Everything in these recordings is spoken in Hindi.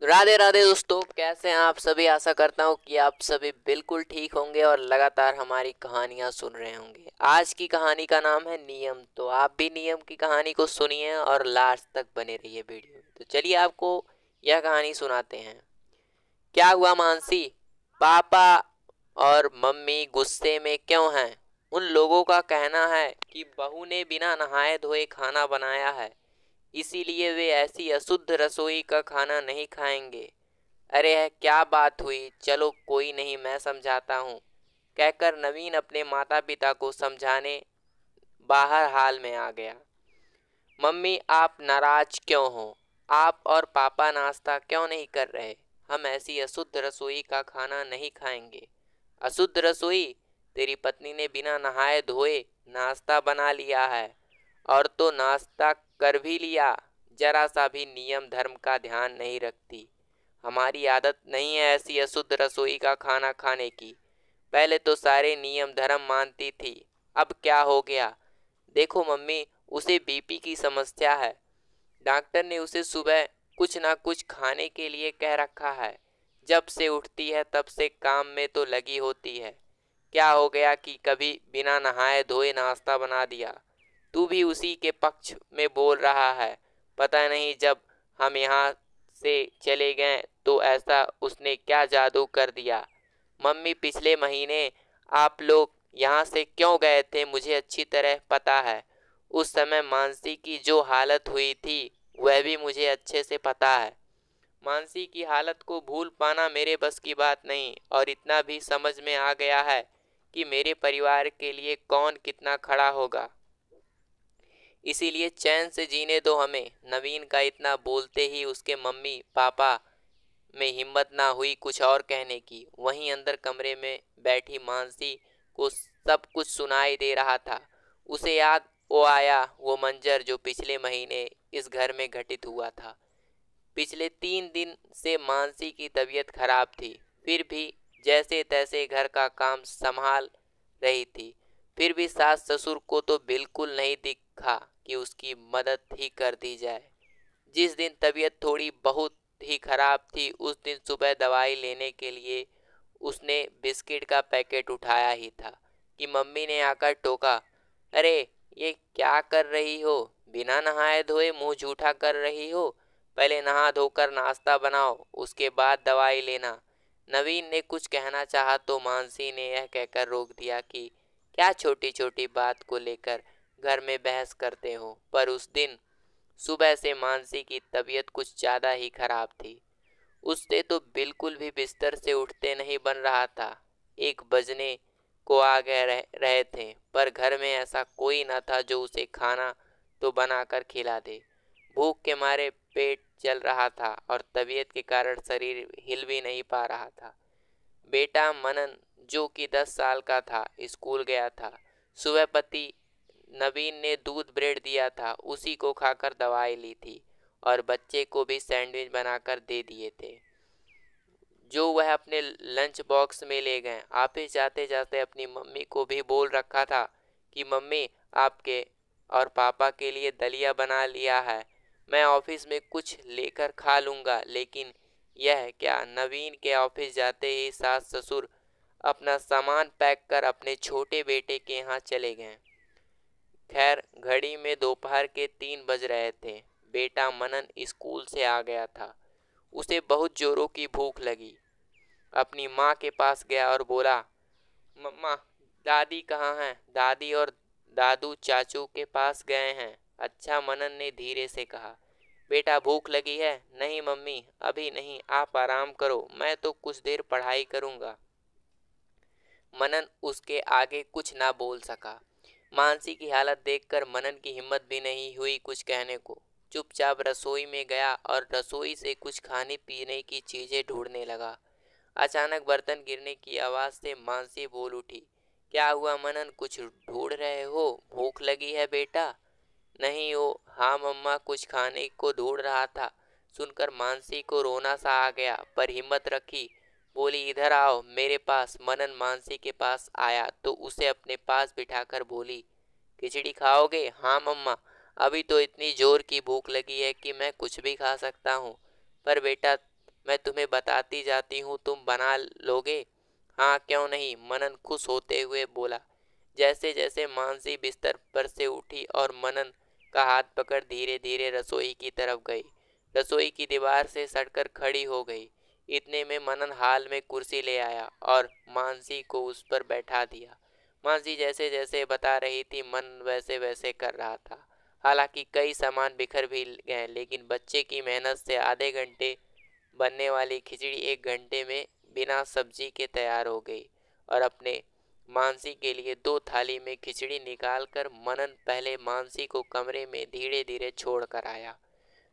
राधे राधे दोस्तों, कैसे हैं आप सभी। आशा करता हूँ कि आप सभी बिल्कुल ठीक होंगे और लगातार हमारी कहानियाँ सुन रहे होंगे। आज की कहानी का नाम है नियम। तो आप भी नियम की कहानी को सुनिए और लास्ट तक बने रहिए वीडियो में। तो चलिए आपको यह कहानी सुनाते हैं। क्या हुआ मानसी? पापा और मम्मी गुस्से में क्यों हैं? उन लोगों का कहना है कि बहू ने बिना नहाए धोए खाना बनाया है, इसीलिए वे ऐसी अशुद्ध रसोई का खाना नहीं खाएंगे। अरे है क्या बात हुई, चलो कोई नहीं, मैं समझाता हूँ, कहकर नवीन अपने माता पिता को समझाने बाहर हाल में आ गया। मम्मी आप नाराज क्यों हो? आप और पापा नाश्ता क्यों नहीं कर रहे? हम ऐसी अशुद्ध रसोई का खाना नहीं खाएंगे। अशुद्ध रसोई? तेरी पत्नी ने बिना नहाए धोए नाश्ता बना लिया है, और तो नाश्ता कर भी लिया, जरा सा भी नियम धर्म का ध्यान नहीं रखती। हमारी आदत नहीं है ऐसी अशुद्ध रसोई का खाना खाने की। पहले तो सारे नियम धर्म मानती थी, अब क्या हो गया? देखो मम्मी, उसे बीपी की समस्या है। डॉक्टर ने उसे सुबह कुछ ना कुछ खाने के लिए कह रखा है। जब से उठती है तब से काम में तो लगी होती है। क्या हो गया कि कभी बिना नहाए धोए नाश्ता बना दिया? तू भी उसी के पक्ष में बोल रहा है। पता नहीं जब हम यहाँ से चले गए तो ऐसा उसने क्या जादू कर दिया। मम्मी पिछले महीने आप लोग यहाँ से क्यों गए थे मुझे अच्छी तरह पता है। उस समय मानसी की जो हालत हुई थी वह भी मुझे अच्छे से पता है। मानसी की हालत को भूल पाना मेरे बस की बात नहीं, और इतना भी समझ में आ गया है कि मेरे परिवार के लिए कौन कितना खड़ा होगा। इसीलिए चैन से जीने दो हमें। नवीन का इतना बोलते ही उसके मम्मी पापा में हिम्मत ना हुई कुछ और कहने की। वहीं अंदर कमरे में बैठी मानसी को सब कुछ सुनाई दे रहा था। उसे याद वो आया वो मंजर जो पिछले महीने इस घर में घटित हुआ था। पिछले 3 दिन से मानसी की तबीयत खराब थी, फिर भी जैसे तैसे घर का काम संभाल रही थी। फिर भी सास ससुर को तो बिल्कुल नहीं दिखा कि उसकी मदद ही कर दी जाए। जिस दिन तबीयत थोड़ी बहुत ही खराब थी उस दिन सुबह दवाई लेने के लिए उसने बिस्किट का पैकेट उठाया ही था कि मम्मी ने आकर टोका। अरे ये क्या कर रही हो? बिना नहाए धोए मुंह जूठा कर रही हो। पहले नहा धोकर नाश्ता बनाओ, उसके बाद दवाई लेना। नवीन ने कुछ कहना चाहा तो मानसी ने यह कहकर रोक दिया कि क्या छोटी छोटी बात को लेकर घर में बहस करते हो। पर उस दिन सुबह से मानसी की तबीयत कुछ ज़्यादा ही खराब थी। उससे तो बिल्कुल भी बिस्तर से उठते नहीं बन रहा था। 1 बजने को आ गए रहे थे, पर घर में ऐसा कोई न था जो उसे खाना तो बनाकर खिला दे। भूख के मारे पेट जल रहा था और तबीयत के कारण शरीर हिल भी नहीं पा रहा था। बेटा मनन जो कि 10 साल का था स्कूल गया था। सुबह पति नवीन ने दूध ब्रेड दिया था, उसी को खाकर दवाई ली थी, और बच्चे को भी सैंडविच बनाकर दे दिए थे जो वह अपने लंच बॉक्स में ले गए। ऑफिस जाते जाते अपनी मम्मी को भी बोल रखा था कि मम्मी आपके और पापा के लिए दलिया बना लिया है, मैं ऑफिस में कुछ लेकर खा लूँगा। लेकिन यह क्या, नवीन के ऑफिस जाते ही सास ससुर अपना सामान पैक कर अपने छोटे बेटे के यहाँ चले गए। खैर घड़ी में दोपहर के 3 बज रहे थे। बेटा मनन स्कूल से आ गया था। उसे बहुत जोरों की भूख लगी। अपनी माँ के पास गया और बोला, मम्मा दादी कहाँ हैं? दादी और दादू चाचू के पास गए हैं। अच्छा, मनन ने धीरे से कहा। बेटा भूख लगी है? नहीं मम्मी अभी नहीं, आप आराम करो, मैं तो कुछ देर पढ़ाई करूँगा। मनन उसके आगे कुछ ना बोल सका। मानसी की हालत देखकर मनन की हिम्मत भी नहीं हुई कुछ कहने को। चुपचाप रसोई में गया और रसोई से कुछ खाने पीने की चीजें ढूंढने लगा। अचानक बर्तन गिरने की आवाज से मानसी बोल उठी। क्या हुआ मनन, कुछ ढूंढ रहे हो? भूख लगी है बेटा? नहीं हो? हाँ मम्मा कुछ खाने को ढूंढ रहा था। सुनकर मानसी को रोना सा आ गया, पर हिम्मत रखी, बोली इधर आओ मेरे पास। मनन मानसी के पास आया तो उसे अपने पास बिठाकर बोली, खिचड़ी खाओगे? हाँ मम्मा, अभी तो इतनी जोर की भूख लगी है कि मैं कुछ भी खा सकता हूँ। पर बेटा मैं तुम्हें बताती जाती हूँ, तुम बना लोगे? हाँ, क्यों नहीं, मनन खुश होते हुए बोला। जैसे जैसे मानसी बिस्तर पर से उठी और मनन का हाथ पकड़ धीरे धीरे रसोई की तरफ गई, रसोई की दीवार से सटकर खड़ी हो गई। इतने में मनन हाल में कुर्सी ले आया और मानसी को उस पर बैठा दिया। मानसी जैसे जैसे बता रही थी, मन वैसे वैसे कर रहा था। हालांकि कई सामान बिखर भी गए, लेकिन बच्चे की मेहनत से आधे घंटे बनने वाली खिचड़ी 1 घंटे में बिना सब्जी के तैयार हो गई। और अपने मानसी के लिए 2 थाली में खिचड़ी निकालकर मनन पहले मानसी को कमरे में धीरे धीरे छोड़ कर आया।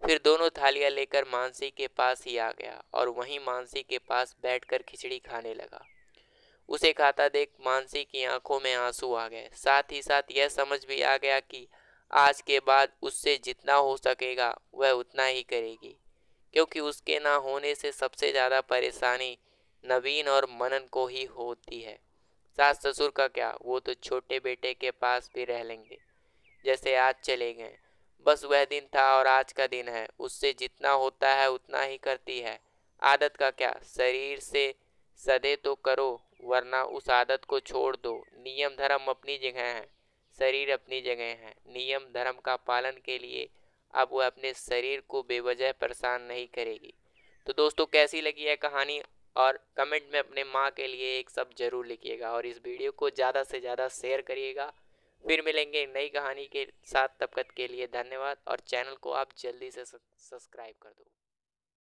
फिर दोनों थालियां लेकर मानसी के पास ही आ गया और वहीं मानसी के पास बैठकर खिचड़ी खाने लगा। उसे खाता देख मानसी की आंखों में आंसू आ गए। साथ ही साथ यह समझ भी आ गया कि आज के बाद उससे जितना हो सकेगा वह उतना ही करेगी, क्योंकि उसके ना होने से सबसे ज़्यादा परेशानी नवीन और मनन को ही होती है। सास ससुर का क्या, वो तो छोटे बेटे के पास भी रह लेंगे, जैसे आज चले गए। बस वह दिन था और आज का दिन है, उससे जितना होता है उतना ही करती है। आदत का क्या, शरीर से सदे तो करो, वरना उस आदत को छोड़ दो। नियम धर्म अपनी जगह है, शरीर अपनी जगह है। नियम धर्म का पालन के लिए अब वह अपने शरीर को बेवजह परेशान नहीं करेगी। तो दोस्तों, कैसी लगी है कहानी? और कमेंट में अपने माँ के लिए एक शब्द जरूर लिखिएगा और इस वीडियो को ज़्यादा से ज़्यादा शेयर करिएगा। फिर मिलेंगे नई कहानी के साथ, तब तक के लिए धन्यवाद और चैनल को आप जल्दी से सब्सक्राइब कर दो।